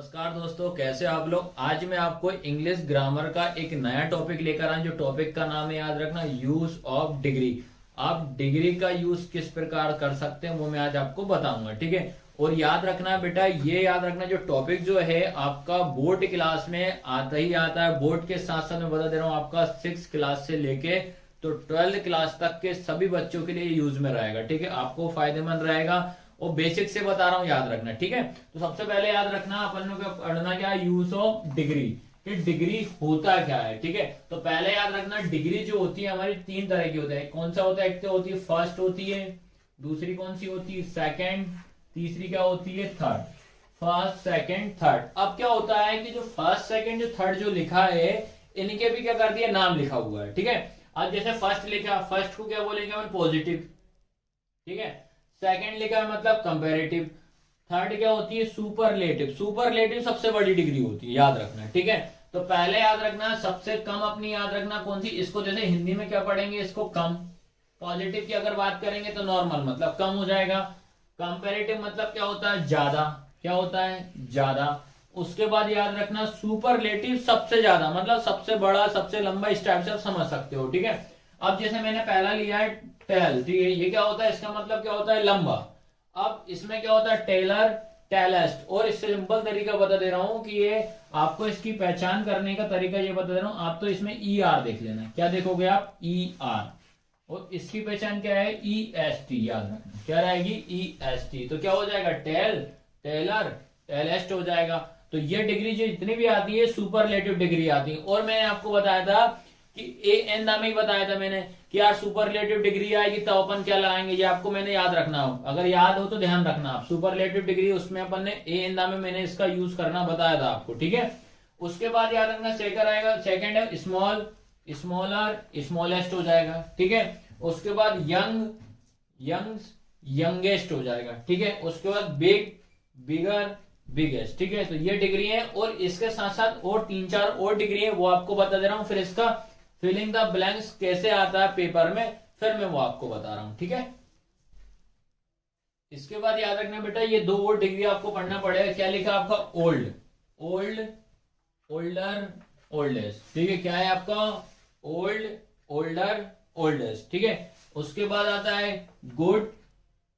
नमस्कार दोस्तों, कैसे आप लोग। आज मैं आपको इंग्लिश ग्रामर का एक नया टॉपिक लेकर आया, जो टॉपिक का नाम है, याद रखना, यूज ऑफ डिग्री। आप डिग्री का यूज किस प्रकार कर सकते हैं वो मैं आज आपको बताऊंगा, ठीक है। और याद रखना बेटा, ये याद रखना, जो टॉपिक जो है आपका बोर्ड क्लास में आता ही आता है। बोर्ड के साथ साथ मैं बता दे रहा हूँ, आपका 6 क्लास से लेके तो 12th क्लास तक के सभी बच्चों के लिए यूज में रहेगा, ठीक है। आपको फायदेमंद रहेगा और बेसिक से बता रहा हूं, याद रखना, ठीक है। तो सबसे पहले याद रखना, अपन लोग पढ़ना क्या है, यूज ऑफ डिग्री, कि डिग्री होता क्या है, ठीक है। तो पहले याद रखना, डिग्री जो होती है हमारी 3 तरह की होती है। कौन सा होता है, एक तो होती है फर्स्ट होती है, दूसरी कौन सी होती है सेकंड, तीसरी क्या होती है थर्ड। First second third. अब क्या होता है कि जो फर्स्ट सेकंड जो थर्ड जो लिखा है, इनके भी क्या कर दिया, नाम लिखा हुआ है, ठीक है। अब जैसे फर्स्ट लिखा, फर्स्ट को क्या बोलेंगे हम, पॉजिटिव, ठीक है। सेकंड लिखा है मतलब कंपैरेटिव। थर्ड क्या होती है, सुपरलेटिव। सुपरलेटिव सबसे बड़ी डिग्री होती है, याद रखना, ठीक है। तो पहले याद रखना, सबसे कम अपनी याद रखना कौन सी, इसको जैसे हिंदी में क्या पढ़ेंगे, इसको कम। पॉजिटिव की अगर बात करेंगे तो नॉर्मल मतलब कम हो जाएगा। कंपैरेटिव मतलब क्या होता है, ज्यादा। क्या होता है, ज्यादा। उसके बाद याद रखना, सुपरलेटिव सबसे ज्यादा, मतलब सबसे बड़ा, सबसे लंबा। इस टाइप से आप समझ सकते हो, ठीक है। अब जैसे मैंने पहला लिया है टेल, ठीक है, ये क्या होता है, इसका मतलब क्या होता है, लंबा। अब इसमें क्या होता है, टेलर, टेलेस्ट। और इससे सिंपल तरीका बता दे रहा हूं कि ये आपको इसकी पहचान करने का तरीका ये बता दे रहा हूं। आप तो इसमें ई आर देख लेना, क्या देखोगे आप, ई आर। और इसकी पहचान क्या है, ई एस टी, याद रखना, क्या रहेगी, ई एस टी। तो क्या हो जाएगा, टेल, टेलर, टेलेस्ट हो जाएगा। तो ये डिग्री जो इतनी भी आती है, सुपरलेटिव डिग्री आती है। और मैंने आपको बताया था कि ए एन नाम ही बताया था मैंने कि यार सुपरलेटिव डिग्री आएगी तो अपन क्या लगाएंगे, ये आपको मैंने याद रखना हो। अगर याद हो तो ध्यान रखना आप, सुपरलेटिव डिग्री उसमें अपन ने ए एन नाम में मैंने इसका यूज करना बताया था आपको, ठीक है। उसके बाद याद रखना, सेकंड आएगा, सेकंड है स्मॉल, स्मॉलर, स्मॉलेस्ट हो जाएगा, ठीक है। उसके बाद यंग, यंग्स, यंगेस्ट हो जाएगा, ठीक है। उसके बाद बिग, बिगर, बिगेस्ट, ठीक है। तो ये डिग्री है। और इसके साथ साथ और 3-4 और डिग्री है, वो आपको बता दे रहा हूं। फिर इसका फिलिंग द ब्लैंक्स कैसे आता है पेपर में, फिर मैं वो आपको बता रहा हूं, ठीक है। इसके बाद याद रखना बेटा, ये 2 और डिग्री आपको पढ़ना पड़ेगा। क्या लिखा आपका, ओल्ड, ओल्ड, ओल्डर, ओल्डेस्ट, ठीक है। क्या है आपका, ओल्ड, ओल्डर, ओल्डेस्ट, ठीक है। उसके बाद आता है गुड,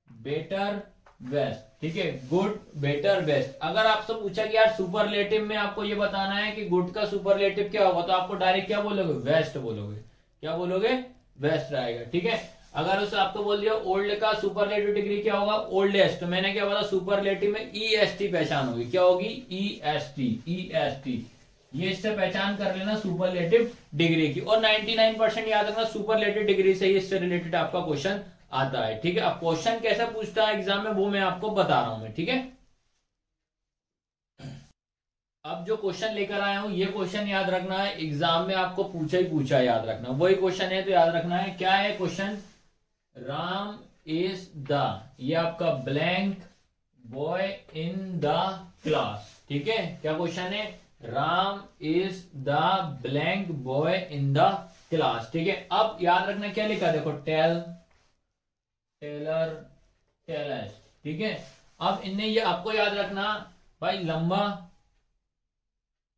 बेटर, बेस्ट, ठीक है। Good, better, best. अगर आपसे पूछा कि यार सुपरलेटिव में आपको ये बताना है कि गुड का सुपरलेटिव क्या होगा, तो आपको डायरेक्ट क्या बोलोगे, वेस्ट बोलोगे। क्या बोलोगे, वेस्ट रहेगा, ठीक है। अगर उसे आपको बोल दिया ओल्ड का सुपरलेटिव डिग्री क्या होगा, ओल्डेस्ट, तो मैंने क्या बोला, सुपरलेटिव में ई एस टी पहचान होगी। क्या होगी, E S T, E S T. ये इससे पहचान कर लेना सुपरलेटिव डिग्री की। और 99% याद रखना, सुपरलेटिव डिग्री से ही इससे रिलेटेड आपका क्वेश्चन आता है, ठीक है। अब क्वेश्चन कैसे पूछता है एग्जाम में, वो मैं आपको बता रहा हूं मैं, ठीक है। अब जो क्वेश्चन लेकर आया हूं, ये क्वेश्चन याद रखना है, एग्जाम में आपको पूछा ही पूछा है, याद रखना। वही क्वेश्चन है तो याद रखना है। क्या है क्वेश्चन, राम इज द, ये आपका blank boy in the class, ठीक है। क्या क्वेश्चन है, Ram is the blank boy in the class, ठीक है। अब याद रखना क्या लिखा, देखो, टेल, टेलर, टेलेस्ट, ठीक है। अब इनने ये आपको याद रखना भाई, लंबा,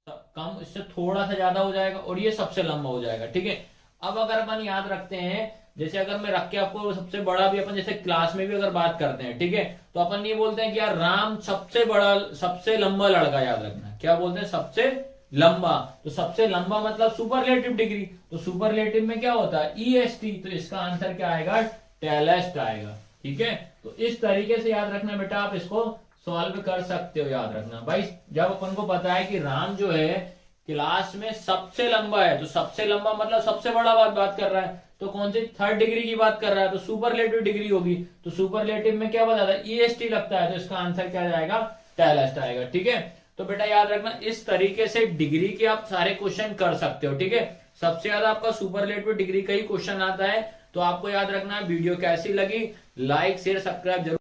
कम, इससे थोड़ा सा ज्यादा हो जाएगा, और ये सबसे लंबा हो जाएगा, ठीक है। अब अगर अपन याद रखते हैं, जैसे अगर मैं रख के आपको सबसे बड़ा भी, अपन जैसे क्लास में भी अगर बात करते हैं, ठीक है, तो अपन ये बोलते हैं कि यार राम सबसे बड़ा, सबसे लंबा लड़का, याद रखना। क्या बोलते हैं, सबसे लंबा। तो सबसे लंबा मतलब सुपरलेटिव डिग्री। तो सुपरलेटिव में क्या होता है, ई एस टी। तो इसका आंसर क्या आएगा, टेलेस्ट आएगा, ठीक है। तो इस तरीके से याद रखना बेटा, आप इसको सॉल्व कर सकते हो, याद रखना भाई। जब अपन को पता है कि राम जो है क्लास में सबसे लंबा है, तो सबसे लंबा मतलब सबसे बड़ा बात कर रहा है, तो कौन सी, थर्ड डिग्री की बात कर रहा है, तो सुपरलेटिव डिग्री होगी। तो सुपरलेटिव में क्या बताता है, ई एस टी लगता है, तो इसका आंसर क्या जाएगा, टेलेस्ट आएगा, ठीक है। तो बेटा याद रखना, इस तरीके से डिग्री के आप सारे क्वेश्चन कर सकते हो, ठीक है। सबसे ज्यादा आपका सुपरलेटिव डिग्री का ही क्वेश्चन आता है। तो आपको याद रखना, वीडियो कैसी लगी, लाइक शेयर सब्सक्राइब जरूर